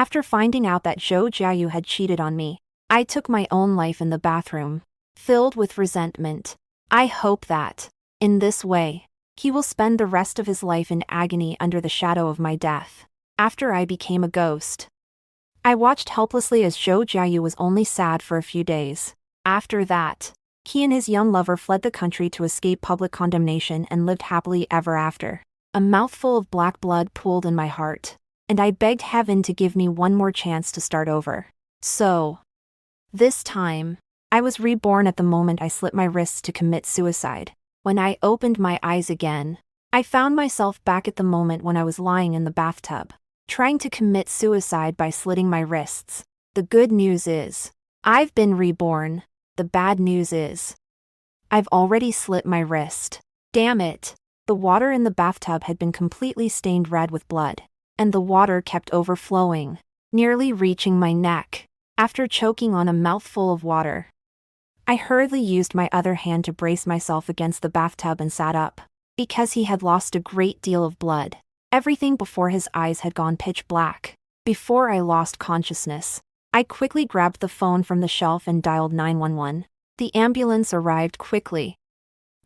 After finding out that Zhou Jiayu had cheated on me, I took my own life in the bathroom, filled with resentment. I hope that, in this way, he will spend the rest of his life in agony under the shadow of my death. After I became a ghost, I watched helplessly as Zhou Jiayu was only sad for a few days. After that, he and his young lover fled the country to escape public condemnation and lived happily ever after. A mouthful of black blood pooled in my heart, and I begged heaven to give me one more chance to start over. So, this time, I was reborn at the moment I slit my wrists to commit suicide. When I opened my eyes again, I found myself back at the moment when I was lying in the bathtub, trying to commit suicide by slitting my wrists. The good news is, I've been reborn. The bad news is, I've already slit my wrist. Damn it. The water in the bathtub had been completely stained red with blood, and the water kept overflowing, nearly reaching my neck. After choking on a mouthful of water, I hurriedly used my other hand to brace myself against the bathtub and sat up. Because he had lost a great deal of blood, everything before his eyes had gone pitch black. Before I lost consciousness, I quickly grabbed the phone from the shelf and dialed 911. The ambulance arrived quickly,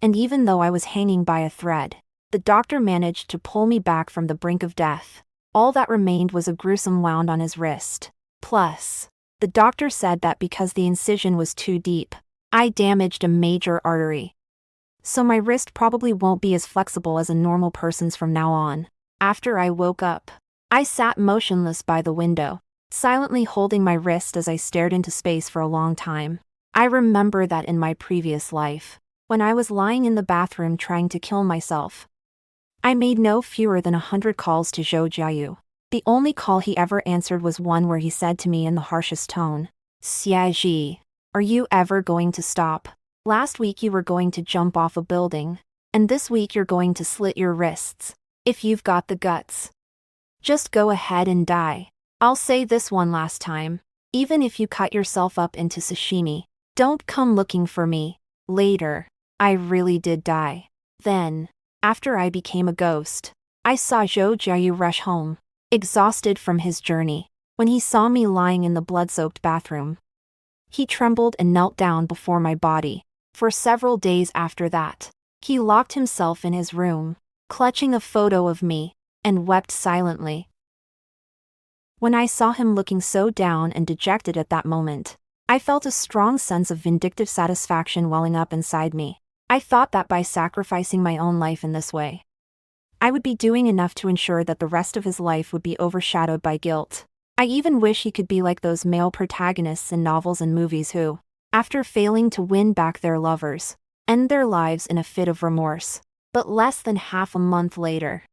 and even though I was hanging by a thread, the doctor managed to pull me back from the brink of death. All that remained was a gruesome wound on his wrist. Plus, the doctor said that because the incision was too deep, I damaged a major artery. So my wrist probably won't be as flexible as a normal person's from now on. After I woke up, I sat motionless by the window, silently holding my wrist as I stared into space for a long time. I remember that in my previous life, when I was lying in the bathroom trying to kill myself, I made no fewer than 100 calls to Zhou Jiayu. The only call he ever answered was one where he said to me in the harshest tone, "Xiaji, are you ever going to stop? Last week you were going to jump off a building, and this week you're going to slit your wrists. If you've got the guts, just go ahead and die. I'll say this one last time, even if you cut yourself up into sashimi, don't come looking for me later." I really did die. Then, after I became a ghost, I saw Zhou Jiayu rush home, exhausted from his journey. When he saw me lying in the blood-soaked bathroom, he trembled and knelt down before my body. For several days after that, he locked himself in his room, clutching a photo of me, and wept silently. When I saw him looking so down and dejected at that moment, I felt a strong sense of vindictive satisfaction welling up inside me. I thought that by sacrificing my own life in this way, I would be doing enough to ensure that the rest of his life would be overshadowed by guilt. I even wish he could be like those male protagonists in novels and movies who, after failing to win back their lovers, end their lives in a fit of remorse. But less than half a month later,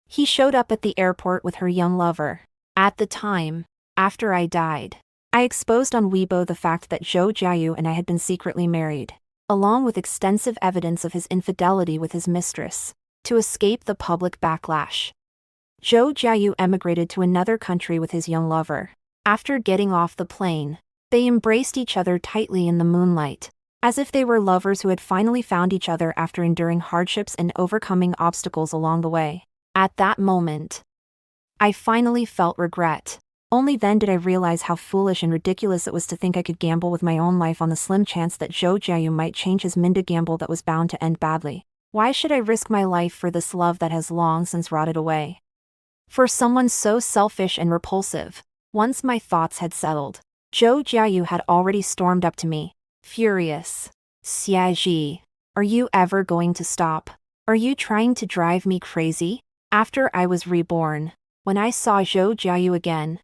he showed up at the airport with her young lover. At the time, after I died, I exposed on Weibo the fact that Zhou Jiayu and I had been secretly married, along with extensive evidence of his infidelity with his mistress. To escape the public backlash, Zhou Jiayu emigrated to another country with his young lover. After getting off the plane, they embraced each other tightly in the moonlight, as if they were lovers who had finally found each other after enduring hardships and overcoming obstacles along the way. At that moment, I finally felt regret. Only then did I realize how foolish and ridiculous it was to think I could gamble with my own life on the slim chance that Zhou Jiayu might change his Minda gamble that was bound to end badly. Why should I risk my life for this love that has long since rotted away? For someone so selfish and repulsive. Once my thoughts had settled, Zhou Jiayu had already stormed up to me, furious. "Xiaji, are you ever going to stop? Are you trying to drive me crazy?" After I was reborn, when I saw Zhou Jiayu again,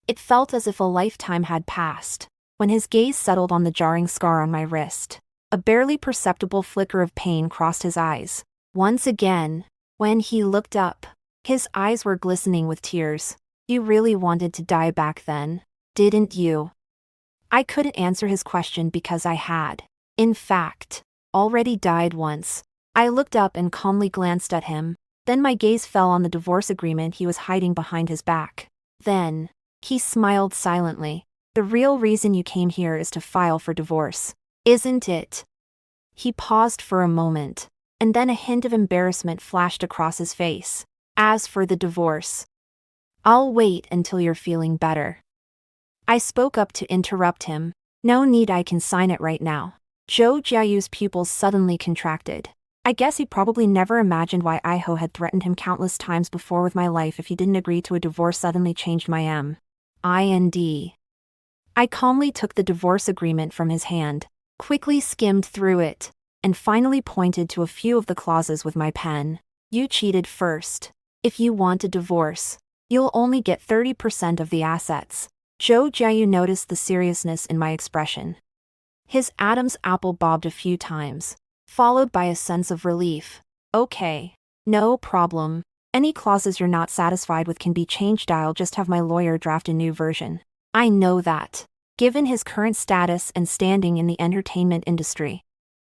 it felt as if a lifetime had passed. When his gaze settled on the jarring scar on my wrist, a barely perceptible flicker of pain crossed his eyes. Once again, when he looked up, his eyes were glistening with tears. "You really wanted to die back then, didn't you?" I couldn't answer his question because I had, in fact, already died once. I looked up and calmly glanced at him. Then my gaze fell on the divorce agreement he was hiding behind his back. Then, he smiled silently. "The real reason you came here is to file for divorce, isn't it?" He paused for a moment, and then a hint of embarrassment flashed across his face. "As for the divorce, I'll wait until you're feeling better. I spoke up to interrupt him. No need, I can sign it right now. Zhou Jiayu's pupils suddenly contracted. I guess he probably never imagined why Iho had threatened him countless times before with my life if he didn't agree to a divorce suddenly changed my mind. I calmly took the divorce agreement from his hand, quickly skimmed through it, and finally pointed to a few of the clauses with my pen. You cheated first. If you want a divorce, you'll only get 30% of the assets. Zhou Jiayu noticed the seriousness in my expression. His Adam's apple bobbed a few times, followed by a sense of relief. Okay. No problem. Any clauses you're not satisfied with can be changed. I'll just have my lawyer draft a new version. I know that. Given his current status and standing in the entertainment industry,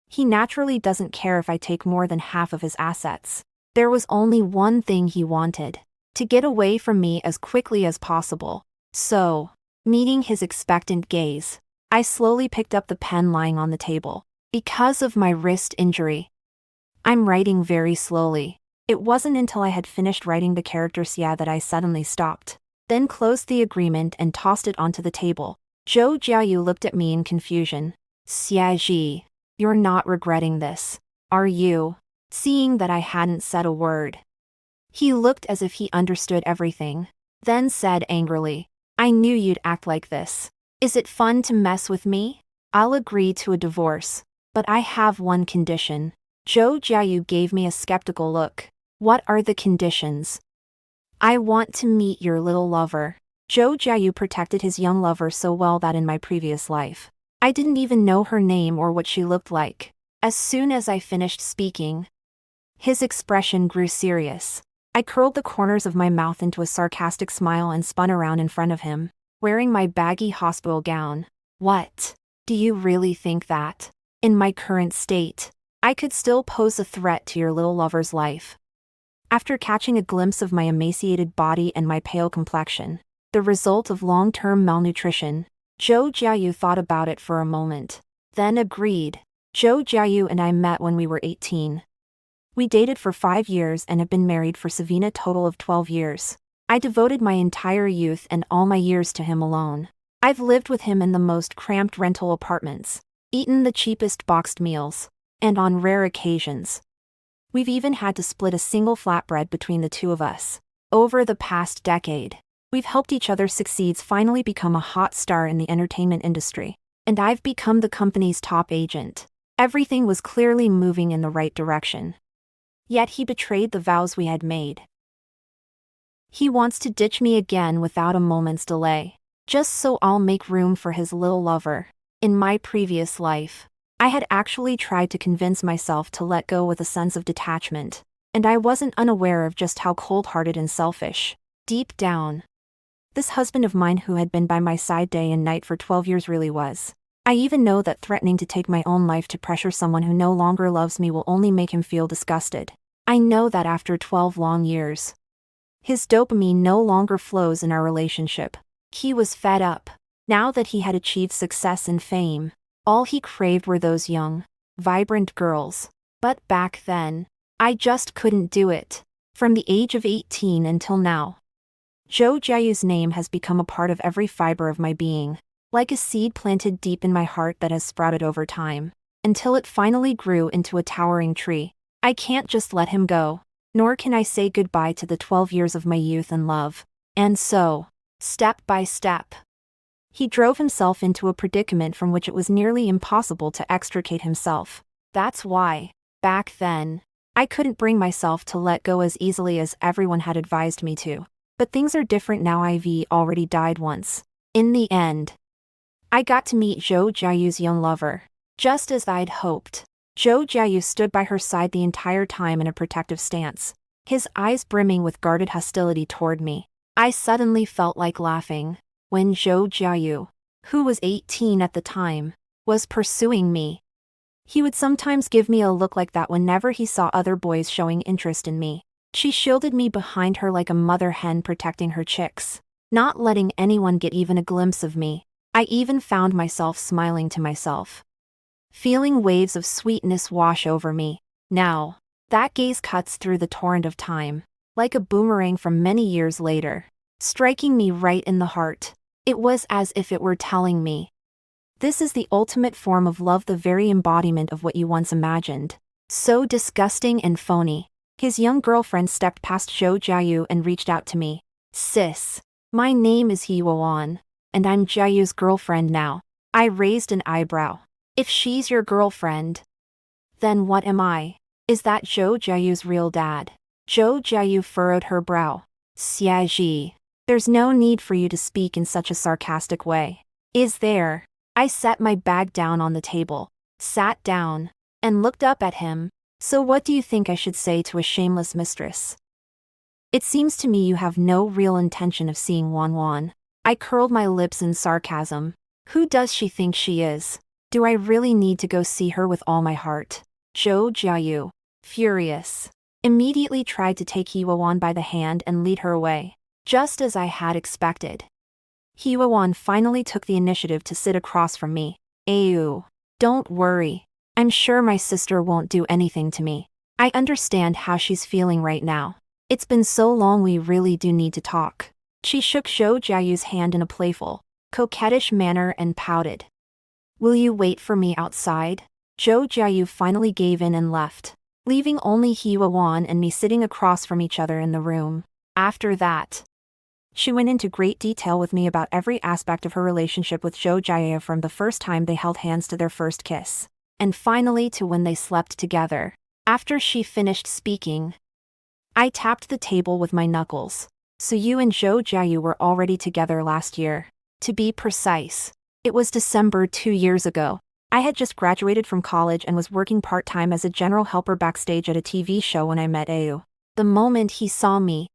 he naturally doesn't care if I take more than half of his assets. There was only one thing he wanted: to get away from me as quickly as possible. So, meeting his expectant gaze, I slowly picked up the pen lying on the table. Because of my wrist injury, I'm writing very slowly. It wasn't until I had finished writing the character Xia that I suddenly stopped, then closed the agreement and tossed it onto the table. Zhou Jiayu looked at me in confusion. Xia Ji, you're not regretting this, are you? Seeing that I hadn't said a word, he looked as if he understood everything, then said angrily, I knew you'd act like this. Is it fun to mess with me? I'll agree to a divorce, but I have one condition. Zhou Jiayu gave me a skeptical look. What are the conditions? I want to meet your little lover. Zhou Jiayu protected his young lover so well that in my previous life, I didn't even know her name or what she looked like. As soon as I finished speaking, his expression grew serious. I curled the corners of my mouth into a sarcastic smile and spun around in front of him, wearing my baggy hospital gown. What? Do you really think that, in my current state, I could still pose a threat to your little lover's life? After catching a glimpse of my emaciated body and my pale complexion, the result of long-term malnutrition, Zhou Jiayu thought about it for a moment, then agreed. Zhou Jiayu and I met when we were 18. We dated for 5 years and have been married for a total of 12 years. I devoted my entire youth and all my years to him alone. I've lived with him in the most cramped rental apartments, eaten the cheapest boxed meals, and on rare occasions, we've even had to split a single flatbread between the two of us. Over the past decade, we've helped each other succeed, finally become a hot star in the entertainment industry, and I've become the company's top agent. Everything was clearly moving in the right direction. Yet he betrayed the vows we had made. He wants to ditch me again without a moment's delay, just so I'll make room for his little lover. In my previous life, I had actually tried to convince myself to let go with a sense of detachment, and I wasn't unaware of just how cold-hearted and selfish, deep down, this husband of mine who had been by my side day and night for 12 years really was. I even know that threatening to take my own life to pressure someone who no longer loves me will only make him feel disgusted. I know that after 12 long years, his dopamine no longer flows in our relationship. He was fed up. Now that he had achieved success and fame, all he craved were those young, vibrant girls. But back then, I just couldn't do it. From the age of 18 until now, Zhou Jiayu's name has become a part of every fiber of my being, like a seed planted deep in my heart that has sprouted over time, until it finally grew into a towering tree. I can't just let him go, nor can I say goodbye to the 12 years of my youth and love. And so, step by step, he drove himself into a predicament from which it was nearly impossible to extricate himself. That's why, back then, I couldn't bring myself to let go as easily as everyone had advised me to. But things are different now. I've already died once. In the end, I got to meet Zhou Jiayu's young lover, just as I'd hoped. Zhou Jiayu stood by her side the entire time in a protective stance, his eyes brimming with guarded hostility toward me. I suddenly felt like laughing when Zhou Jiayu, who was 18 at the time, was pursuing me. He would sometimes give me a look like that whenever he saw other boys showing interest in me. She shielded me behind her like a mother hen protecting her chicks, not letting anyone get even a glimpse of me. I even found myself smiling to myself, feeling waves of sweetness wash over me. Now, that gaze cuts through the torrent of time, like a boomerang from many years later. striking me right in the heart. It was as if it were telling me, this is the ultimate form of love, the very embodiment of what you once imagined. So disgusting and phony. His young girlfriend stepped past Zhou Jiayu and reached out to me. Sis. My name is Heroine, and I'm Jiayu's girlfriend now. I raised an eyebrow. If she's your girlfriend, then what am I? Is that Zhou Jiayu's real dad? Zhou Jiayu furrowed her brow. Xiaji. There's no need for you to speak in such a sarcastic way. Is there? I set my bag down on the table, sat down, and looked up at him. So what do you think I should say to a shameless mistress? It seems to me you have no real intention of seeing Wan. I curled my lips in sarcasm. Who does she think she is? Do I really need to go see her with all my heart? Zhou Jiayu, furious, immediately tried to take Hewan by the hand and lead her away, just as I had expected. Hewan finally took the initiative to sit across from me. Ayu, don't worry. I'm sure my sister won't do anything to me. I understand how she's feeling right now. It's been so long, we really do need to talk. She shook Zhou Jiayu's hand in a playful, coquettish manner and pouted. Will you wait for me outside? Zhou Jiayu finally gave in and left, leaving only Hewan and me sitting across from each other in the room. After that, she went into great detail with me about every aspect of her relationship with Zhou Jiayu, from the first time they held hands to their first kiss, and finally to when they slept together. After she finished speaking, I tapped the table with my knuckles. So you and Zhou Jiayu were already together last year. To be precise, it was December 2 years ago. I had just graduated from college and was working part-time as a general helper backstage at a TV show when I met Ayu. The moment he saw me,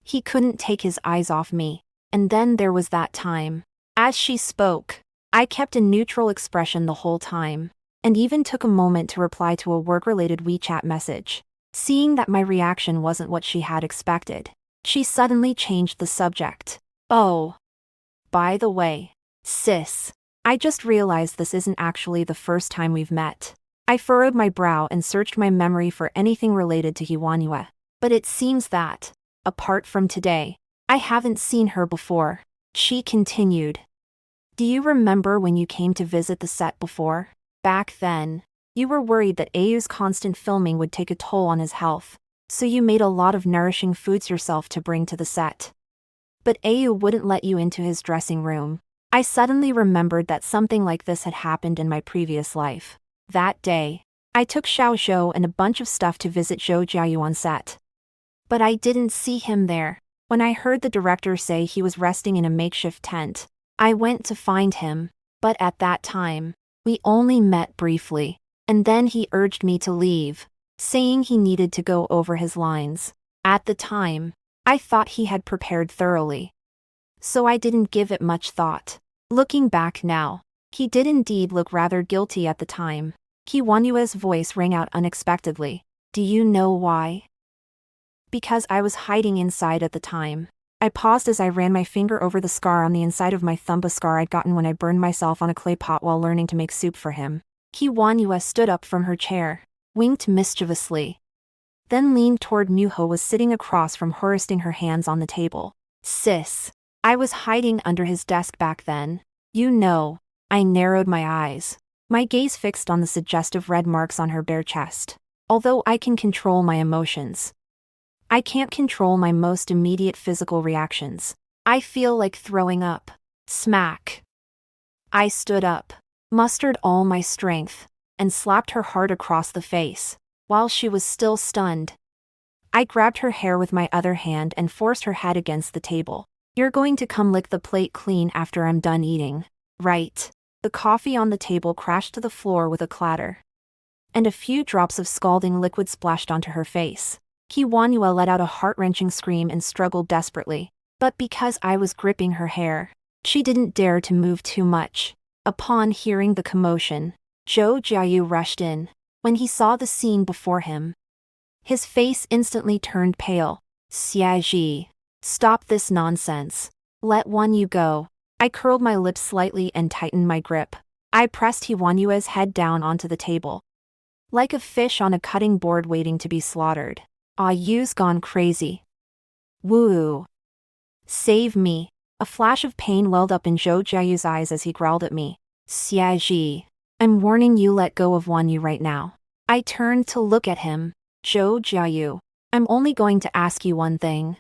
he couldn't take his eyes off me. And then there was that time. As she spoke, I kept a neutral expression the whole time, and even took a moment to reply to a work-related WeChat message. Seeing that my reaction wasn't what she had expected, she suddenly changed the subject. Oh, by the way, sis, I just realized this isn't actually the first time we've met. I furrowed my brow and searched my memory for anything related to Hiwanue. But it seems that, apart from today, I haven't seen her before. She continued. Do you remember when you came to visit the set before? Back then, you were worried that Ayu's constant filming would take a toll on his health, so you made a lot of nourishing foods yourself to bring to the set. But Ayu wouldn't let you into his dressing room. I suddenly remembered that something like this had happened in my previous life. That day, I took Xiao Zhou and a bunch of stuff to visit Zhou Jiayu on set. But I didn't see him there. When I heard the director say he was resting in a makeshift tent, I went to find him, but at that time, we only met briefly, and then he urged me to leave, saying he needed to go over his lines. At the time, I thought he had prepared thoroughly, so I didn't give it much thought. Looking back now, he did indeed look rather guilty at the time. Kiwanue's voice rang out unexpectedly. Do you know why? Because I was hiding inside at the time. I paused as I ran my finger over the scar on the inside of my thumb, a scar I'd gotten when I burned myself on a clay pot while learning to make soup for him. Kiwanue stood up from her chair, winked mischievously, then leaned toward Muho, who was sitting across from her, resting her hands on the table. Sis, I was hiding under his desk back then. You know. I narrowed my eyes, my gaze fixed on the suggestive red marks on her bare chest. Although I can control my emotions, I can't control my most immediate physical reactions. I feel like throwing up. Smack. I stood up, mustered all my strength, and slapped her hard across the face, while she was still stunned. I grabbed her hair with my other hand and forced her head against the table. You're going to come lick the plate clean after I'm done eating, right? The coffee on the table crashed to the floor with a clatter, and a few drops of scalding liquid splashed onto her face. Kiwanue let out a heart-wrenching scream and struggled desperately, but because I was gripping her hair, she didn't dare to move too much. Upon hearing the commotion, Zhou Jiayu rushed in. When he saw the scene before him, his face instantly turned pale. Xiaji, stop this nonsense. Let Wanyu go. I curled my lips slightly and tightened my grip. I pressed Hiwanue's head down onto the table, like a fish on a cutting board waiting to be slaughtered. Ah, you's gone crazy. Woo. Save me. A flash of pain welled up in Zhou Jiayu's eyes as he growled at me. Xiaji. I'm warning you, let go of Wan Yu right now. I turned to look at him. Zhou Jiayu. I'm only going to ask you one thing.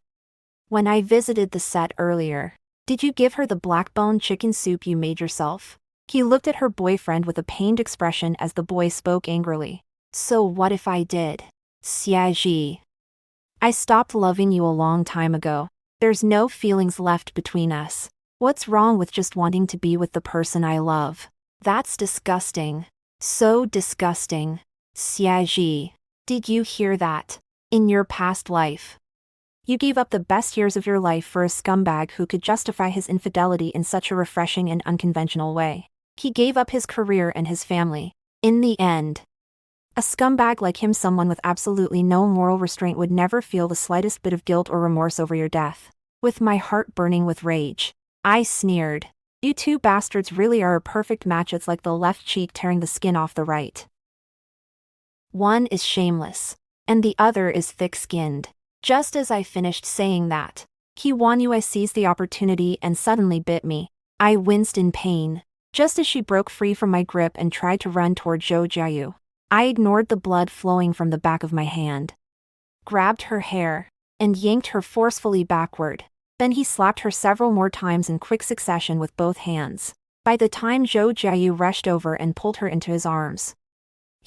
When I visited the set earlier, did you give her the black-bone chicken soup you made yourself? He looked at her boyfriend with a pained expression as the boy spoke angrily. So what if I did? Xiaji. I stopped loving you a long time ago. There's no feelings left between us. What's wrong with just wanting to be with the person I love? That's disgusting. So disgusting. Xiaji. Did you hear that? In your past life, you gave up the best years of your life for a scumbag who could justify his infidelity in such a refreshing and unconventional way. He gave up his career and his family. In the end, a scumbag like him, someone with absolutely no moral restraint, would never feel the slightest bit of guilt or remorse over your death. With my heart burning with rage, I sneered. You two bastards really are a perfect match. It's like the left cheek tearing the skin off the right. One is shameless, and the other is thick-skinned. Just as I finished saying that, Wan Yu seized the opportunity and suddenly bit me. I winced in pain, just as she broke free from my grip and tried to run toward Zhou Jiayu. I ignored the blood flowing from the back of my hand, grabbed her hair, and yanked her forcefully backward. Then he slapped her several more times in quick succession with both hands. By the time Zhou Jiayu rushed over and pulled her into his arms,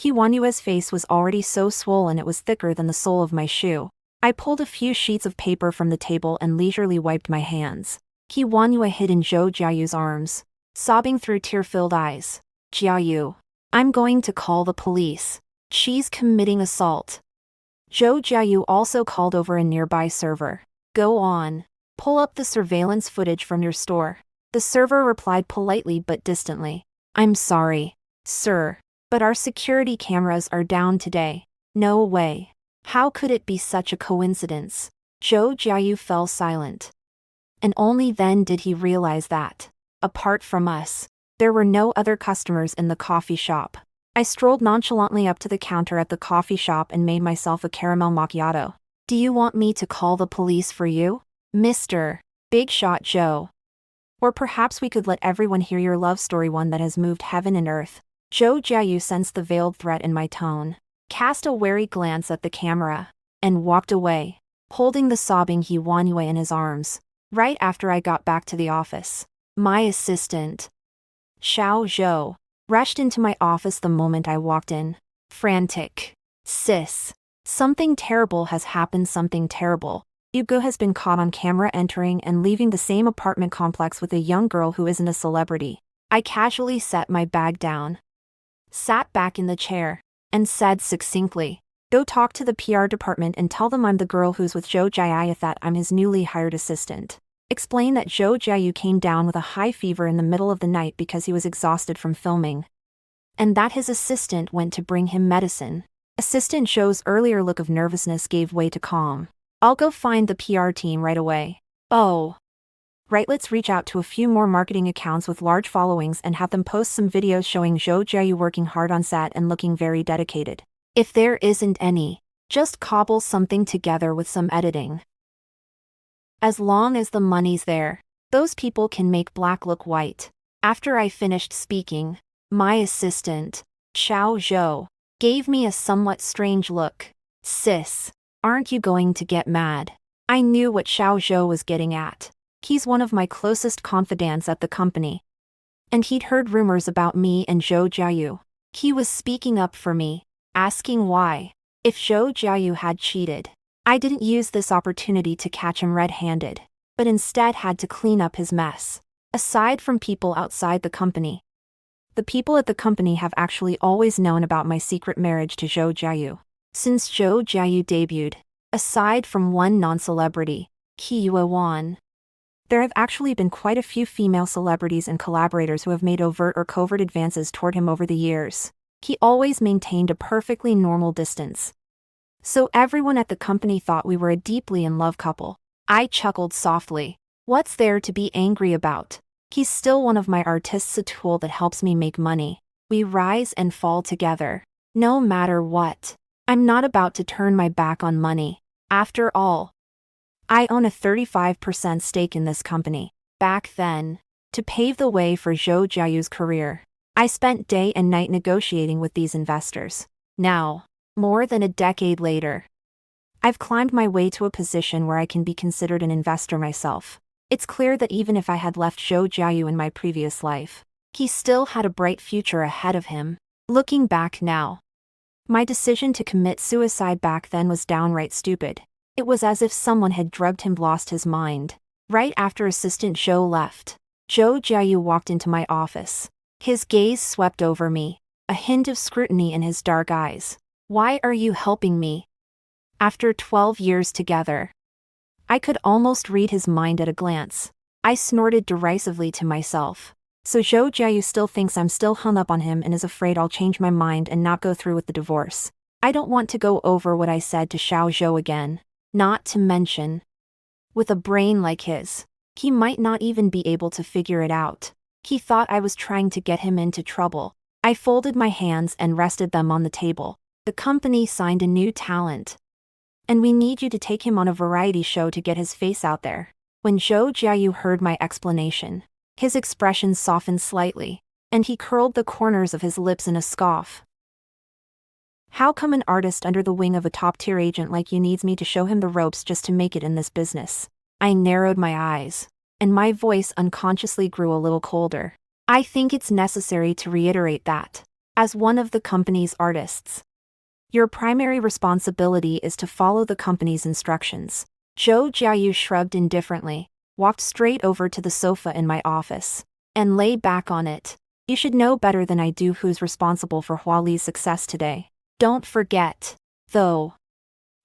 Wan Yu's face was already so swollen it was thicker than the sole of my shoe. I pulled a few sheets of paper from the table and leisurely wiped my hands. Wan Yu hid in Zhou Jiayu's arms, sobbing through tear-filled eyes. Jiayu. I'm going to call the police. She's committing assault. Zhou Jiayu also called over a nearby server. Go on. Pull up the surveillance footage from your store. The server replied politely but distantly. I'm sorry, sir, but our security cameras are down today. No way. How could it be such a coincidence? Zhou Jiayu fell silent. And only then did he realize that, apart from us, there were no other customers in the coffee shop. I strolled nonchalantly up to the counter at the coffee shop and made myself a caramel macchiato. Do you want me to call the police for you, Mr. Big Shot Joe? Or perhaps we could let everyone hear your love story, one that has moved heaven and earth. Zhou Jiayu sensed the veiled threat in my tone, cast a wary glance at the camera, and walked away, holding the sobbing Wan Yu in his arms. Right after I got back to the office, my assistant, Xiao Zhou, rushed into my office the moment I walked in. Frantic. Sis. Something terrible has happened, something terrible. Hugo has been caught on camera entering and leaving the same apartment complex with a young girl who isn't a celebrity. I casually set my bag down, sat back in the chair, and said succinctly, go talk to the PR department and tell them I'm the girl who's with Zhou Jiayu, that I'm his newly hired assistant. Explain that Zhou Jiayu came down with a high fever in the middle of the night because he was exhausted from filming, and that his assistant went to bring him medicine. Assistant Zhou's earlier look of nervousness gave way to calm. I'll go find the PR team right away. Oh. Right, let's reach out to a few more marketing accounts with large followings and have them post some videos showing Zhou Jiayu working hard on set and looking very dedicated. If there isn't any, just cobble something together with some editing. As long as the money's there, those people can make black look white. After I finished speaking, my assistant, Xiao Zhou, gave me a somewhat strange look. Sis, aren't you going to get mad? I knew what Xiao Zhou was getting at. He's one of my closest confidants at the company, and he'd heard rumors about me and Zhou Jiayu. He was speaking up for me, asking why, if Zhou Jiayu had cheated, I didn't use this opportunity to catch him red-handed, but instead had to clean up his mess. Aside from people outside the company, the people at the company have actually always known about my secret marriage to Zhou Jiayu. Since Zhou Jiayu debuted, aside from one non-celebrity, Qiyue Wan, there have actually been quite a few female celebrities and collaborators who have made overt or covert advances toward him over the years. He always maintained a perfectly normal distance, so everyone at the company thought we were a deeply in love couple. I chuckled softly. What's there to be angry about? He's still one of my artists, a tool that helps me make money. We rise and fall together, no matter what. I'm not about to turn my back on money. After all, I own a 35% stake in this company. Back then, to pave the way for Zhou Jiayu's career, I spent day and night negotiating with these investors. Now, more than a decade later, I've climbed my way to a position where I can be considered an investor myself. It's clear that even if I had left Zhou Jiayu in my previous life, he still had a bright future ahead of him. Looking back now, my decision to commit suicide back then was downright stupid. It was as if someone had drugged him, lost his mind. Right after Assistant Zhou left, Zhou Jiayu walked into my office. His gaze swept over me, a hint of scrutiny in his dark eyes. Why are you helping me? After 12 years together, I could almost read his mind at a glance. I snorted derisively to myself. So Zhou Jiayu still thinks I'm still hung up on him and is afraid I'll change my mind and not go through with the divorce. I don't want to go over what I said to Xiao Zhou again. Not to mention, with a brain like his, he might not even be able to figure it out. He thought I was trying to get him into trouble. I folded my hands and rested them on the table. The company signed a new talent, and we need you to take him on a variety show to get his face out there. When Zhou Jiayu heard my explanation, his expression softened slightly, and he curled the corners of his lips in a scoff. How come an artist under the wing of a top-tier agent like you needs me to show him the ropes just to make it in this business? I narrowed my eyes, and my voice unconsciously grew a little colder. I think it's necessary to reiterate that, as one of the company's artists, your primary responsibility is to follow the company's instructions. Zhou Jiayu shrugged indifferently, walked straight over to the sofa in my office, and lay back on it. You should know better than I do who's responsible for Huali's success today. Don't forget, though,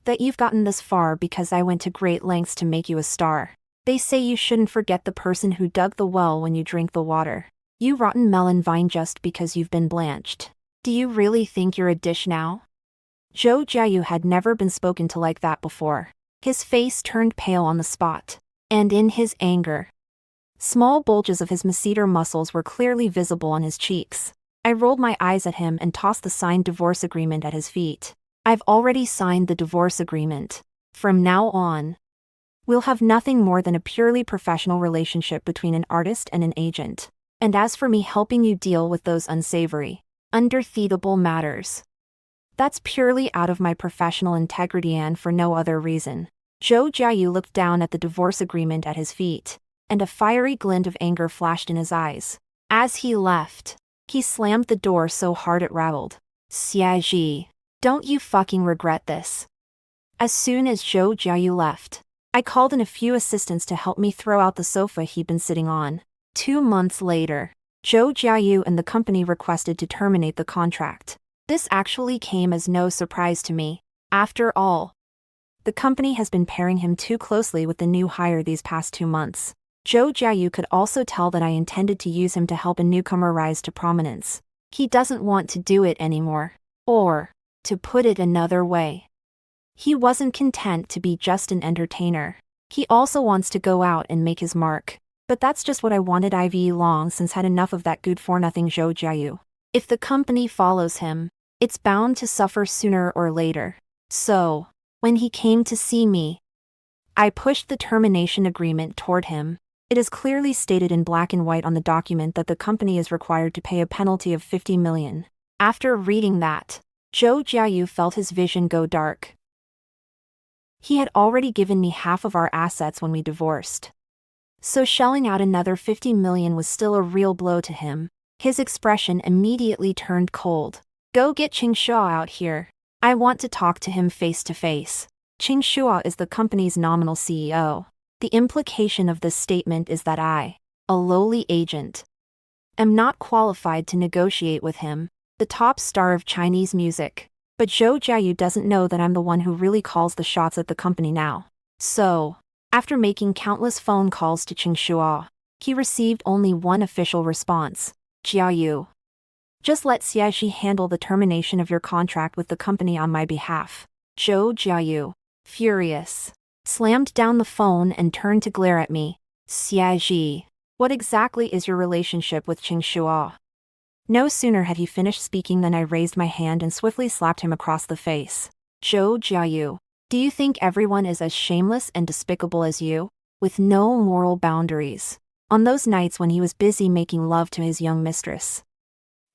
that you've gotten this far because I went to great lengths to make you a star. They say you shouldn't forget the person who dug the well when you drink the water. You rotten melon vine, just because you've been blanched. Do you really think you're a dish now? Zhou Jiayu had never been spoken to like that before. His face turned pale on the spot, and in his anger, small bulges of his masseter muscles were clearly visible on his cheeks. I rolled my eyes at him and tossed the signed divorce agreement at his feet. I've already signed the divorce agreement. From now on, we'll have nothing more than a purely professional relationship between an artist and an agent. And as for me helping you deal with those unsavory, undefeatable matters, that's purely out of my professional integrity and for no other reason. Zhou Jiayu looked down at the divorce agreement at his feet, and a fiery glint of anger flashed in his eyes. As he left, he slammed the door so hard it rattled. Xiaji, don't you fucking regret this? As soon as Zhou Jiayu left, I called in a few assistants to help me throw out the sofa he'd been sitting on. 2 months later, Zhou Jiayu and the company requested to terminate the contract. This actually came as no surprise to me. After all, the company has been pairing him too closely with the new hire these past 2 months. Zhou Jiayu could also tell that I intended to use him to help a newcomer rise to prominence. He doesn't want to do it anymore. Or, to put it another way, he wasn't content to be just an entertainer. He also wants to go out and make his mark. But that's just what I wanted. I've long since had enough of that good-for-nothing Zhou Jiayu. If the company follows him, it's bound to suffer sooner or later. So, when he came to see me, I pushed the termination agreement toward him. It is clearly stated in black and white on the document that the company is required to pay a penalty of 50 million. After reading that, Zhou Jiayu felt his vision go dark. He had already given me half of our assets when we divorced, so shelling out another 50 million was still a real blow to him. His expression immediately turned cold. Go get Qing Shua out here. I want to talk to him face to face. Qing Shua is the company's nominal CEO. The implication of this statement is that I, a lowly agent, am not qualified to negotiate with him, the top star of Chinese music. But Zhou Jiayu doesn't know that I'm the one who really calls the shots at the company now. So, after making countless phone calls to Qing Shua, he received only one official response. Jiayu, just let Xiaxi handle the termination of your contract with the company on my behalf. Zhou Jiayu, furious, slammed down the phone and turned to glare at me. Xiaxi, what exactly is your relationship with Qing Shua? No sooner had he finished speaking than I raised my hand and swiftly slapped him across the face. Zhou Jiayu, Do you think everyone is as shameless and despicable as you, with no moral boundaries? On those nights when he was busy making love to his young mistress,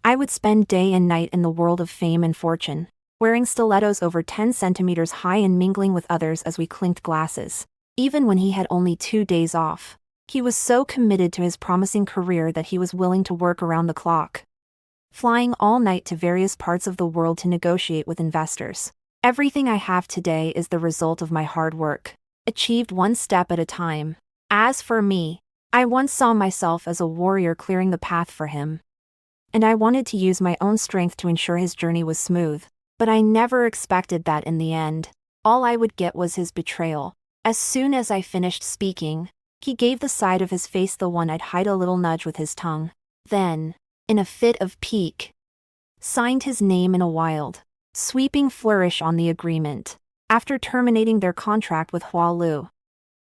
I would spend day and night in the world of fame and fortune, wearing stilettos over 10 centimeters high and mingling with others as we clinked glasses. Even when he had only 2 days off, he was so committed to his promising career that he was willing to work around the clock, flying all night to various parts of the world to negotiate with investors. Everything I have today is the result of my hard work, achieved one step at a time. As for me, I once saw myself as a warrior clearing the path for him, and I wanted to use my own strength to ensure his journey was smooth. But I never expected that in the end, all I would get was his betrayal. As soon as I finished speaking, he gave the side of his face the one I'd hide a little nudge with his tongue. Then, in a fit of pique, signed his name in a wild, sweeping flourish on the agreement. After terminating their contract with Hua Lu,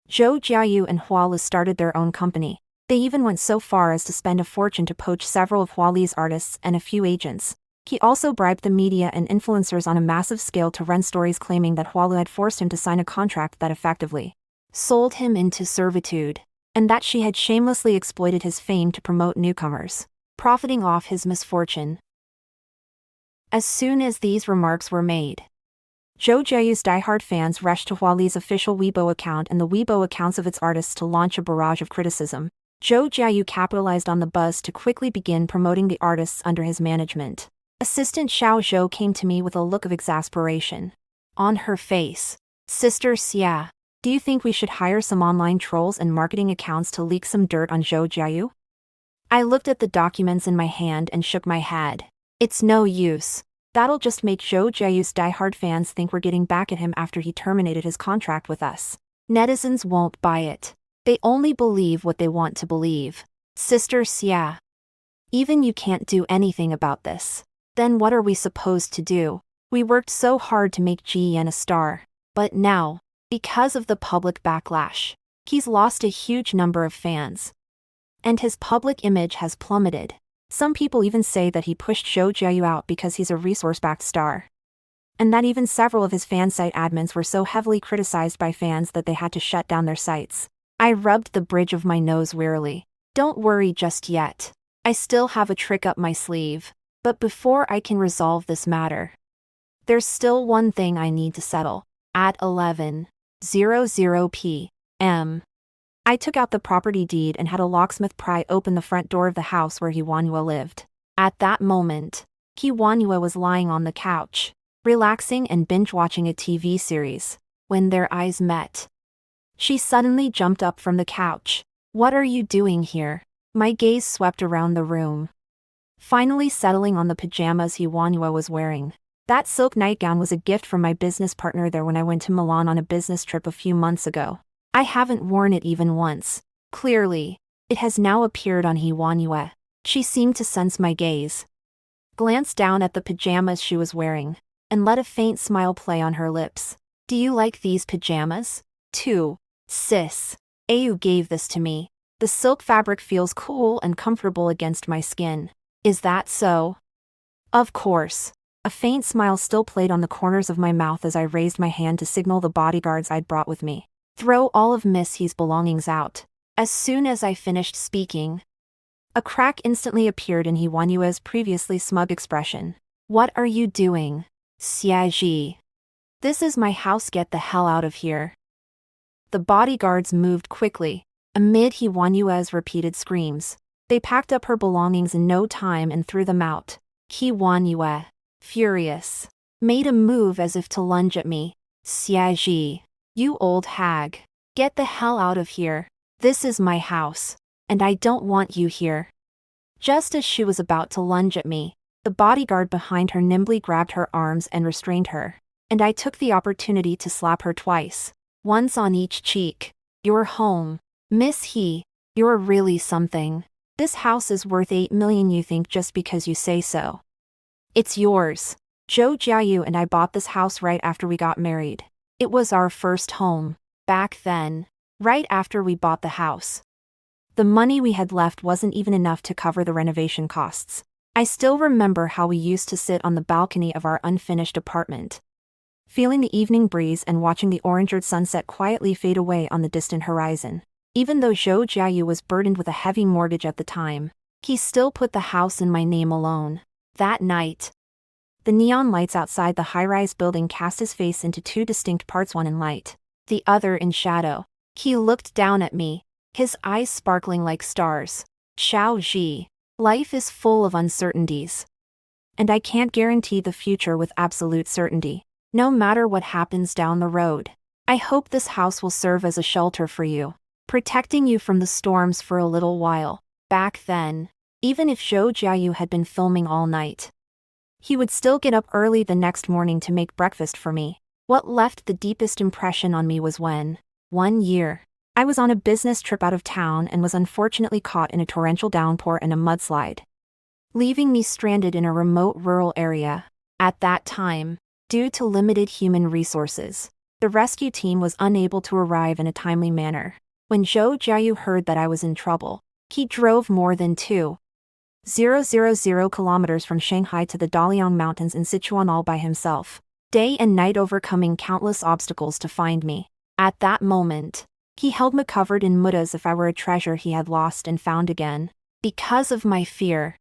Zhou Jiayu and Hua Lu started their own company. They even went so far as to spend a fortune to poach several of Hua Li's artists and a few agents. He also bribed the media and influencers on a massive scale to run stories claiming that Hua Lu had forced him to sign a contract that effectively sold him into servitude, and that she had shamelessly exploited his fame to promote newcomers, profiting off his misfortune. As soon as these remarks were made, Zhou Jiayu's diehard fans rushed to Hua Li's official Weibo account and the Weibo accounts of its artists to launch a barrage of criticism. Zhou Jiayu capitalized on the buzz to quickly begin promoting the artists under his management. Assistant Xiao Zhou came to me with a look of exasperation on her face. Sister Xia, do you think we should hire some online trolls and marketing accounts to leak some dirt on Zhou Jiayu? I looked at the documents in my hand and shook my head. It's no use. That'll just make Zhou Jiayu's diehard fans think we're getting back at him after he terminated his contract with us. Netizens won't buy it. They only believe what they want to believe. Sister Xia, even you can't do anything about this. Then what are we supposed to do? We worked so hard to make Ji Yan a star. But now, because of the public backlash, he's lost a huge number of fans, and his public image has plummeted. Some people even say that he pushed Zhou Jiayu out because he's a resource-backed star, and that even several of his fan site admins were so heavily criticized by fans that they had to shut down their sites. I rubbed the bridge of my nose wearily. Don't worry just yet. I still have a trick up my sleeve. But before I can resolve this matter, there's still one thing I need to settle. At 11:00 p.m., I took out the property deed and had a locksmith pry open the front door of the house where He Wanyue lived. At that moment, He Wanyue was lying on the couch, relaxing and binge-watching a TV series. When their eyes met, she suddenly jumped up from the couch. What are you doing here? My gaze swept around the room, finally settling on the pajamas He Wanyue was wearing. That silk nightgown was a gift from my business partner there when I went to Milan on a business trip a few months ago. I haven't worn it even once. Clearly, it has now appeared on He Wanyue. She seemed to sense my gaze, glanced down at the pajamas she was wearing, and let a faint smile play on her lips. Do you like these pajamas? Too, sis. Ayu gave this to me. The silk fabric feels cool and comfortable against my skin. Is that so? Of course. A faint smile still played on the corners of my mouth as I raised my hand to signal the bodyguards I'd brought with me. Throw all of Miss He's belongings out. As soon as I finished speaking, a crack instantly appeared in He Wanyue's previously smug expression. What are you doing, Xiaji? This is my house, get the hell out of here. The bodyguards moved quickly, amid He Wanyue's repeated screams. They packed up her belongings in no time and threw them out. He Wanyue, furious, made a move as if to lunge at me. Xiaji, you old hag. Get the hell out of here. This is my house, and I don't want you here. Just as she was about to lunge at me, the bodyguard behind her nimbly grabbed her arms and restrained her, and I took the opportunity to slap her twice, once on each cheek. You're home, Miss He. You're really something. This house is worth 8 million, you think, just because you say so. It's yours. Zhou Jiayu and I bought this house right after we got married. It was our first home. Back then, right after we bought the house, the money we had left wasn't even enough to cover the renovation costs. I still remember how we used to sit on the balcony of our unfinished apartment, feeling the evening breeze and watching the orangered sunset quietly fade away on the distant horizon. Even though Zhou Jiayu was burdened with a heavy mortgage at the time, he still put the house in my name alone. That night, the neon lights outside the high-rise building cast his face into two distinct parts, one in light, the other in shadow. He looked down at me, his eyes sparkling like stars. Xiao Ji, life is full of uncertainties. And I can't guarantee the future with absolute certainty. No matter what happens down the road, I hope this house will serve as a shelter for you, protecting you from the storms for a little while. Back then, even if Zhou Jiayu had been filming all night, he would still get up early the next morning to make breakfast for me. What left the deepest impression on me was when, one year, I was on a business trip out of town and was unfortunately caught in a torrential downpour and a mudslide, leaving me stranded in a remote rural area. At that time, due to limited human resources, the rescue team was unable to arrive in a timely manner. When Zhou Jiayu heard that I was in trouble, he drove more than 2,000 kilometers from Shanghai to the Daliang Mountains in Sichuan all by himself, day and night overcoming countless obstacles to find me. At that moment, he held me covered in mud as if I were a treasure he had lost and found again. Because of my fear,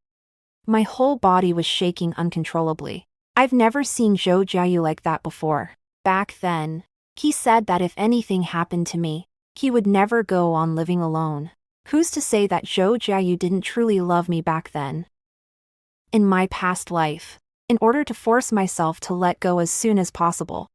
my whole body was shaking uncontrollably. I've never seen Zhou Jiayu like that before. Back then, he said that if anything happened to me, he would never go on living alone. Who's to say that Zhou Jiayu didn't truly love me back then? In my past life, in order to force myself to let go as soon as possible,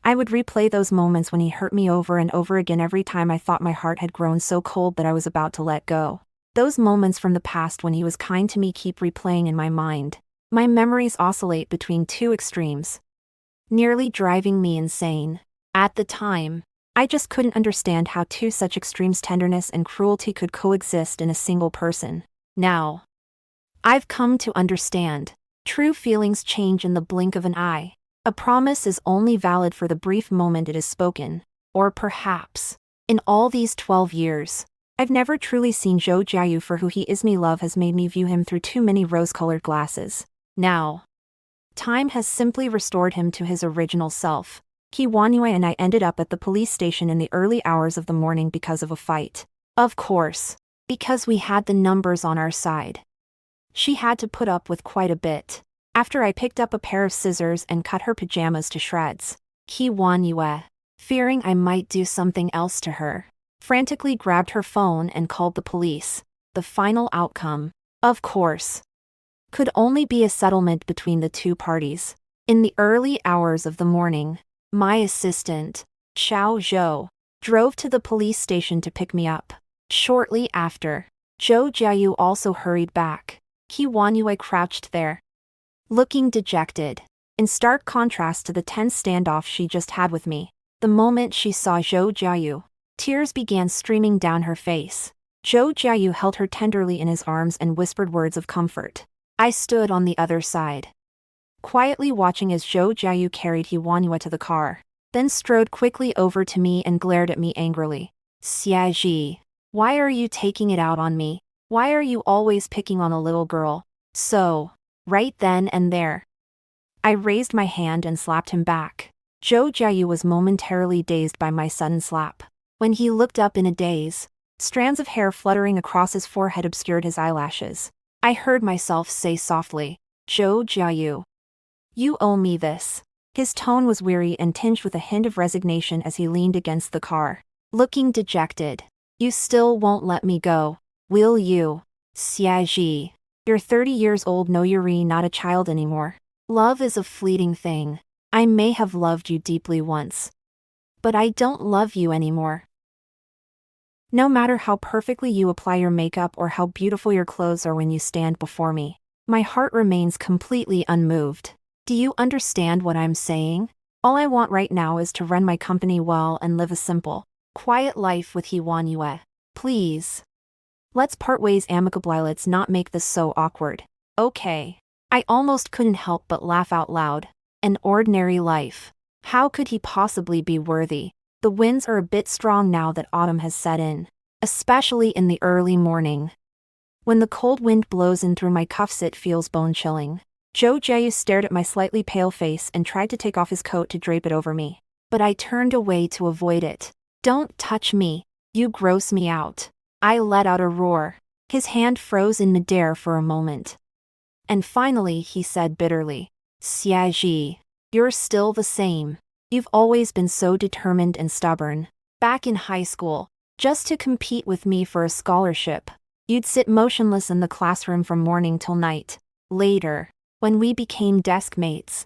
I would replay those moments when he hurt me over and over again every time I thought my heart had grown so cold that I was about to let go. Those moments from the past when he was kind to me keep replaying in my mind. My memories oscillate between two extremes, nearly driving me insane. At the time, I just couldn't understand how two such extremes, tenderness and cruelty, could coexist in a single person. Now, I've come to understand. True feelings change in the blink of an eye. A promise is only valid for the brief moment it is spoken. Or perhaps, in all these 12 years, I've never truly seen Zhou Jiayu for who he is. Me love has made me view him through too many rose-colored glasses. Now, time has simply restored him to his original self. Qi Wanyue and I ended up at the police station in the early hours of the morning because of a fight. Of course, because we had the numbers on our side. She had to put up with quite a bit. After I picked up a pair of scissors and cut her pajamas to shreds, Qi Wanyue, fearing I might do something else to her, frantically grabbed her phone and called the police. The final outcome, of course, could only be a settlement between the two parties. In the early hours of the morning, my assistant, Xiao Zhou, drove to the police station to pick me up. Shortly after, Zhou Jiayu also hurried back. Qi Wanyue crouched there, looking dejected, in stark contrast to the tense standoff she just had with me. The moment she saw Zhou Jiayu, tears began streaming down her face. Zhou Jiayu held her tenderly in his arms and whispered words of comfort. I stood on the other side, quietly watching as Zhou Jiayu carried Qi Wanyue to the car, then strode quickly over to me and glared at me angrily. Xia Ji, why are you taking it out on me? Why are you always picking on a little girl? So, right then and there, I raised my hand and slapped him back. Zhou Jiayu was momentarily dazed by my sudden slap. When he looked up in a daze, strands of hair fluttering across his forehead obscured his eyelashes. I heard myself say softly, Zhou Jiayu, you owe me this. His tone was weary and tinged with a hint of resignation as he leaned against the car, looking dejected. You still won't let me go, will you? Xia Ji, you're 30 years old, no, you're not a child anymore. Love is a fleeting thing. I may have loved you deeply once, but I don't love you anymore. No matter how perfectly you apply your makeup or how beautiful your clothes are when you stand before me, my heart remains completely unmoved. Do you understand what I'm saying? All I want right now is to run my company well and live a simple, quiet life with Qi Wanyue. Please. Let's part ways amicably. Let's not make this so awkward. Okay. I almost couldn't help but laugh out loud. An ordinary life. How could he possibly be worthy? The winds are a bit strong now that autumn has set in, especially in the early morning. When the cold wind blows in through my cuffs, it feels bone-chilling. Zhou Jiayu stared at my slightly pale face and tried to take off his coat to drape it over me. But I turned away to avoid it. Don't touch me. You gross me out. I let out a roar. His hand froze in midair for a moment. And finally he said bitterly, Xiaji, you're still the same. You've always been so determined and stubborn. Back in high school, just to compete with me for a scholarship, you'd sit motionless in the classroom from morning till night. Later, when we became desk mates,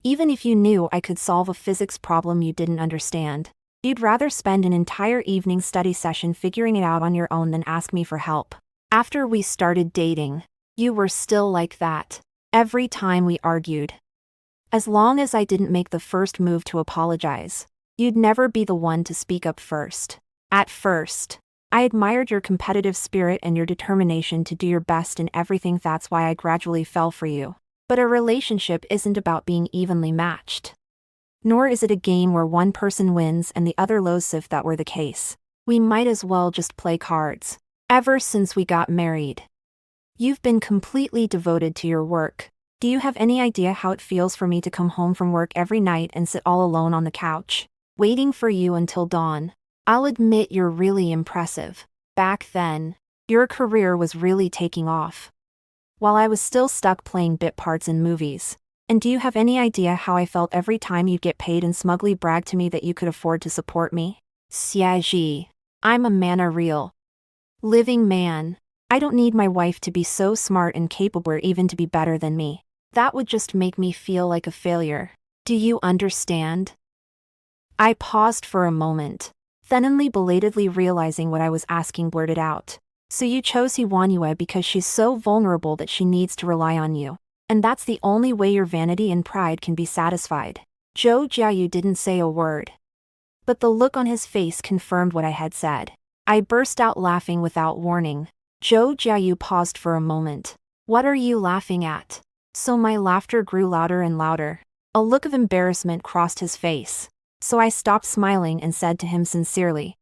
even if you knew I could solve a physics problem you didn't understand, you'd rather spend an entire evening study session figuring it out on your own than ask me for help. After we started dating, you were still like that. Every time we argued, as long as I didn't make the first move to apologize, you'd never be the one to speak up first. At first, I admired your competitive spirit and your determination to do your best in everything. That's why I gradually fell for you. But a relationship isn't about being evenly matched. Nor is it a game where one person wins and the other loses. If that were the case, we might as well just play cards. Ever since we got married, you've been completely devoted to your work. Do you have any idea how it feels for me to come home from work every night and sit all alone on the couch, waiting for you until dawn? I'll admit you're really impressive. Back then, your career was really taking off, while I was still stuck playing bit parts in movies. And do you have any idea how I felt every time you'd get paid and smugly brag to me that you could afford to support me? Xiaji, I'm a man, a real living man. I don't need my wife to be so smart and capable or even to be better than me. That would just make me feel like a failure. Do you understand? I paused for a moment, then belatedly realizing what I was asking blurted out. So you chose Huanyue because she's so vulnerable that she needs to rely on you. And that's the only way your vanity and pride can be satisfied. Zhou Jiayu didn't say a word, but the look on his face confirmed what I had said. I burst out laughing without warning. Zhou Jiayu paused for a moment. What are you laughing at? So my laughter grew louder and louder. A look of embarrassment crossed his face. So I stopped smiling and said to him sincerely,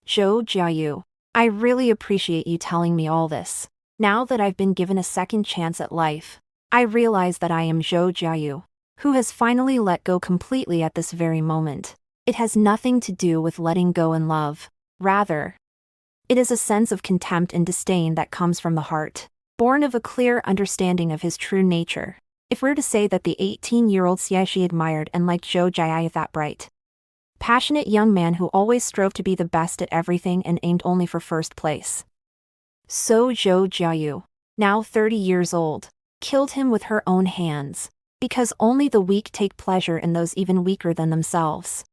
Zhou Jiayu, I really appreciate you telling me all this. Now that I've been given a second chance at life, I realize that I am Zhou Jiayu, who has finally let go completely at this very moment. It has nothing to do with letting go in love. Rather, it is a sense of contempt and disdain that comes from the heart, born of a clear understanding of his true nature. If we're to say that the 18-year-old Xiaxi admired and liked Zhou Jiayu, that bright, passionate young man who always strove to be the best at everything and aimed only for first place. So Zhou Jiayu, now 30 years old, killed him with her own hands, because only the weak take pleasure in those even weaker than themselves.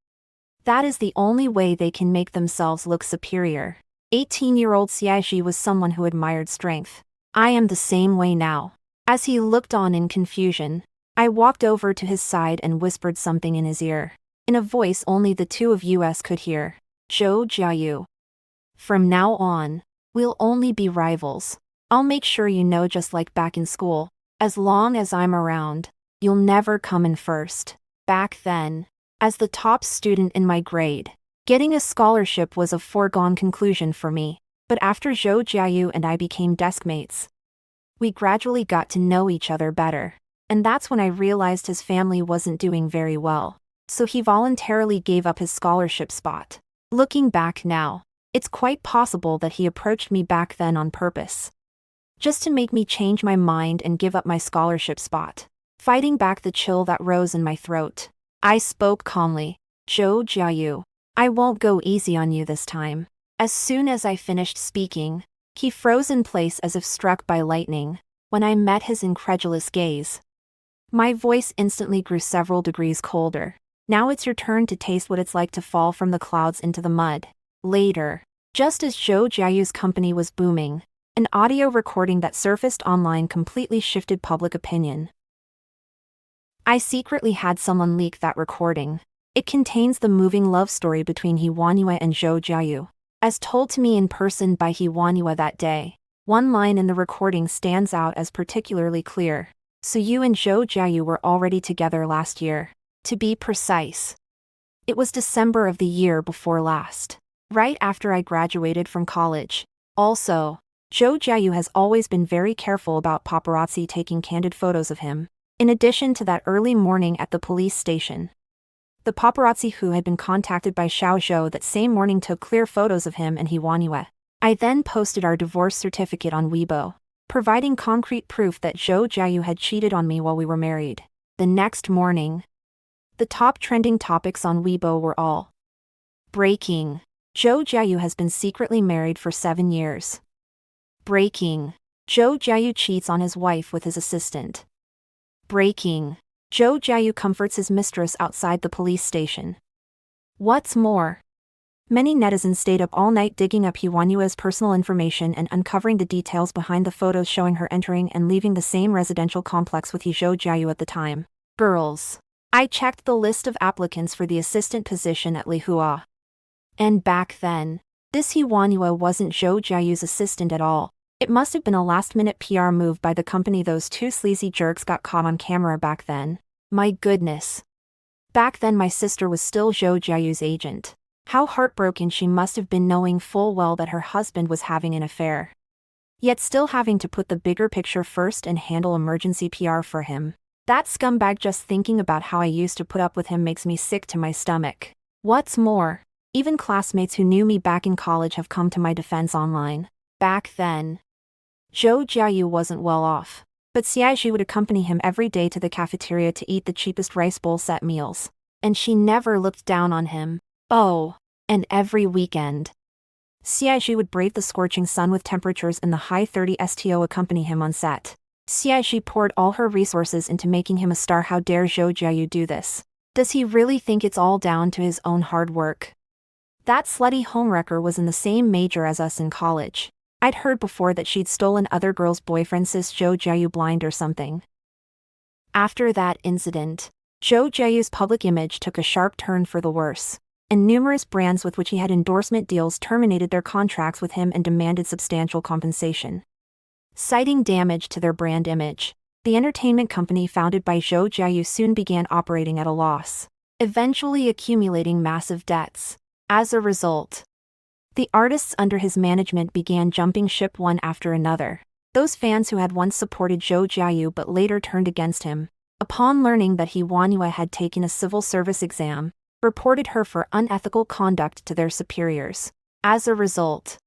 That is the only way they can make themselves look superior. 18-year-old Xiaxi was someone who admired strength. I am the same way now. As he looked on in confusion, I walked over to his side and whispered something in his ear, in a voice only the two of us could hear. Zhou Jiayu, from now on, we'll only be rivals. I'll make sure you know, just like back in school, as long as I'm around, you'll never come in first. Back then, as the top student in my grade, getting a scholarship was a foregone conclusion for me. But after Zhou Jiayu and I became desk mates, we gradually got to know each other better. And that's when I realized his family wasn't doing very well. So he voluntarily gave up his scholarship spot. Looking back now, it's quite possible that he approached me back then on purpose, just to make me change my mind and give up my scholarship spot. Fighting back the chill that rose in my throat, I spoke calmly. Zhou Jiayu, I won't go easy on you this time. As soon as I finished speaking, he froze in place as if struck by lightning. When I met his incredulous gaze, my voice instantly grew several degrees colder. Now it's your turn to taste what it's like to fall from the clouds into the mud. Later, just as Zhou Jiayu's company was booming, an audio recording that surfaced online completely shifted public opinion. I secretly had someone leak that recording. It contains the moving love story between Huanyue and Zhou Jiayu, as told to me in person by Huanyue that day. One line in the recording stands out as particularly clear. So you and Zhou Jiayu were already together last year. To be precise, it was December of the year before last, right after I graduated from college. Also, Zhou Jiayu has always been very careful about paparazzi taking candid photos of him. In addition to that early morning at the police station, the paparazzi who had been contacted by Xiao Zhou that same morning took clear photos of him and Huanyue. I then posted our divorce certificate on Weibo, providing concrete proof that Zhou Jiayu had cheated on me while we were married. The next morning, the top trending topics on Weibo were all breaking. Zhou Jiayu has been secretly married for 7 years. Breaking. Zhou Jiayu cheats on his wife with his assistant. Breaking. Zhou Jiayu comforts his mistress outside the police station. What's more, many netizens stayed up all night digging up Huanyue's personal information and uncovering the details behind the photos showing her entering and leaving the same residential complex with Zhou Jiayu at the time. Girls. I checked the list of applicants for the assistant position at Lihua. And back then, this Huanyue wasn't Zhou Jiayu's assistant at all. It must have been a last-minute PR move by the company. Those two sleazy jerks got caught on camera back then. My goodness. Back then my sister was still Zhou Jiayu's agent. How heartbroken she must have been knowing full well that her husband was having an affair. Yet still having to put the bigger picture first and handle emergency PR for him. That scumbag, just thinking about how I used to put up with him makes me sick to my stomach. What's more, even classmates who knew me back in college have come to my defense online. Back then, Zhou Jiayu wasn't well off, but Xiaiji would accompany him every day to the cafeteria to eat the cheapest rice bowl set meals. And she never looked down on him. Oh, and every weekend, Xiaiji would brave the scorching sun with temperatures in the high 30s to accompany him on set. Xiaiji poured all her resources into making him a star. How dare Zhou Jiayu do this? Does he really think it's all down to his own hard work? That slutty homewrecker was in the same major as us in college. I'd heard before that she'd stolen other girls' boyfriends. Is Zhou Jiayu blind or something? After that incident, Zhou Jiayu's public image took a sharp turn for the worse, and numerous brands with which he had endorsement deals terminated their contracts with him and demanded substantial compensation. Citing damage to their brand image, the entertainment company founded by Zhou Jiayu soon began operating at a loss, eventually accumulating massive debts. As a result, the artists under his management began jumping ship one after another. Those fans who had once supported Zhou Jiayu but later turned against him, upon learning that Huanyue had taken a civil service exam, reported her for unethical conduct to their superiors. As a result,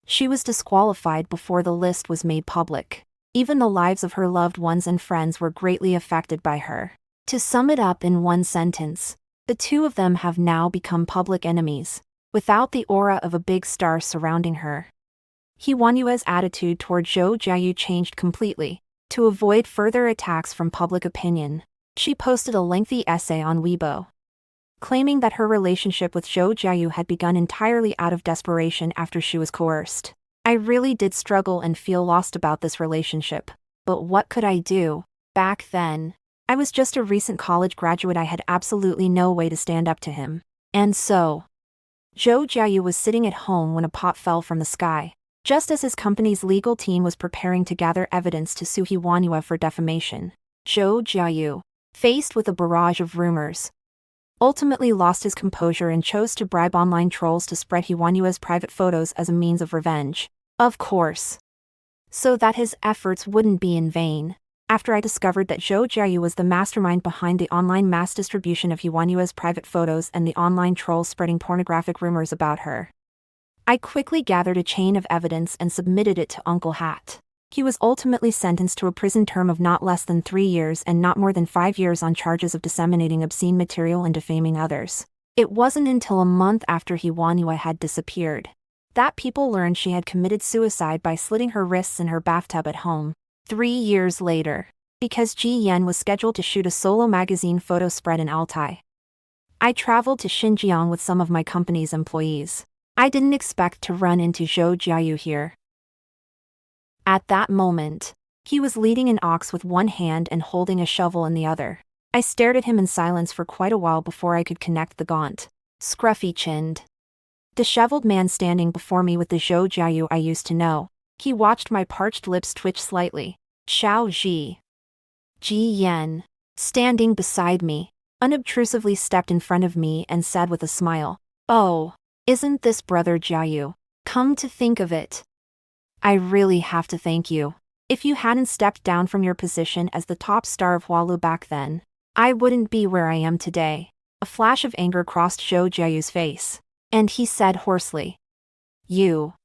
she was disqualified before the list was made public. Even the lives of her loved ones and friends were greatly affected by her. To sum it up in one sentence, the two of them have now become public enemies, without the aura of a big star surrounding her. Huanyue's attitude toward Zhou Jiayu changed completely. To avoid further attacks from public opinion, she posted a lengthy essay on Weibo, claiming that her relationship with Zhou Jiayu had begun entirely out of desperation after she was coerced. I really did struggle and feel lost about this relationship. But what could I do? Back then, I was just a recent college graduate. I had absolutely no way to stand up to him. And so, Zhou Jiayu was sitting at home when a pot fell from the sky, just as his company's legal team was preparing to gather evidence to sue Huanyue for defamation. Zhou Jiayu, faced with a barrage of rumors, ultimately lost his composure and chose to bribe online trolls to spread Huanyue's private photos as a means of revenge. Of course, so that his efforts wouldn't be in vain. After I discovered that Zhou Jiayu was the mastermind behind the online mass distribution of Huanyue's private photos and the online trolls spreading pornographic rumors about her, I quickly gathered a chain of evidence and submitted it to Uncle Hat. He was ultimately sentenced to a prison term of not less than 3 years and not more than 5 years on charges of disseminating obscene material and defaming others. It wasn't until a month after Huanyue had disappeared that people learned she had committed suicide by slitting her wrists in her bathtub at home. 3 years later, because Ji Yan was scheduled to shoot a solo magazine photo spread in Altai, I traveled to Xinjiang with some of my company's employees. I didn't expect to run into Zhou Jiayu here. At that moment, he was leading an ox with one hand and holding a shovel in the other. I stared at him in silence for quite a while before I could connect the gaunt, scruffy-chinned, disheveled man standing before me with the Zhou Jiayu I used to know. He watched my parched lips twitch slightly. Xiao Ji. Ji Yan, standing beside me, unobtrusively stepped in front of me and said with a smile, "Oh, isn't this brother Jiayu? Come to think of it, I really have to thank you. If you hadn't stepped down from your position as the top star of Walu back then, I wouldn't be where I am today. A flash of anger crossed Zhou Jiayu's face, and he said hoarsely, You.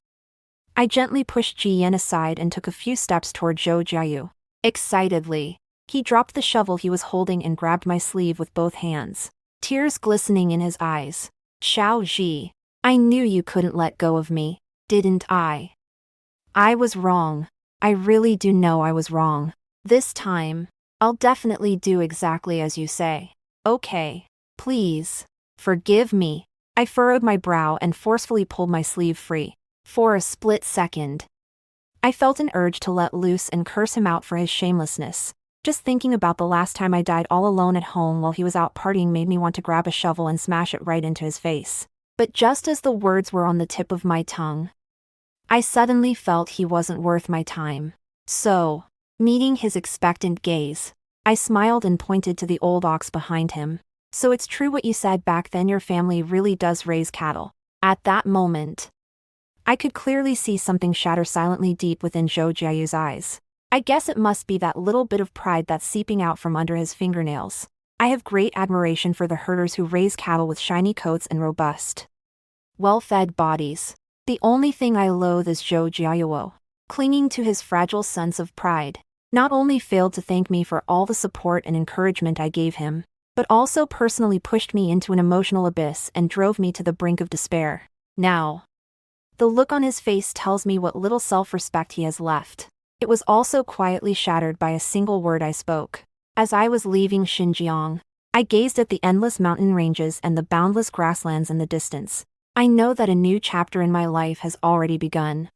I gently pushed Ji Yan aside and took a few steps toward Zhou Jiayu. Excitedly, he dropped the shovel he was holding and grabbed my sleeve with both hands, tears glistening in his eyes. Xiao Ji, I knew you couldn't let go of me, didn't I? I was wrong. I really do know I was wrong. This time, I'll definitely do exactly as you say. Okay, please, forgive me. I furrowed my brow and forcefully pulled my sleeve free. For a split second, I felt an urge to let loose and curse him out for his shamelessness. Just thinking about the last time I died all alone at home while he was out partying made me want to grab a shovel and smash it right into his face. But just as the words were on the tip of my tongue, I suddenly felt he wasn't worth my time. So, meeting his expectant gaze, I smiled and pointed to the old ox behind him. So it's true what you said back then, your family really does raise cattle. At that moment, I could clearly see something shatter silently deep within Zhou Jiayu's eyes. I guess it must be that little bit of pride that's seeping out from under his fingernails. I have great admiration for the herders who raise cattle with shiny coats and robust, well-fed bodies. The only thing I loathe is Zhou Jiayuo, clinging to his fragile sense of pride, not only failed to thank me for all the support and encouragement I gave him, but also personally pushed me into an emotional abyss and drove me to the brink of despair. Now, the look on his face tells me what little self-respect he has left. It was also quietly shattered by a single word I spoke. As I was leaving Xinjiang, I gazed at the endless mountain ranges and the boundless grasslands in the distance. I know that a new chapter in my life has already begun.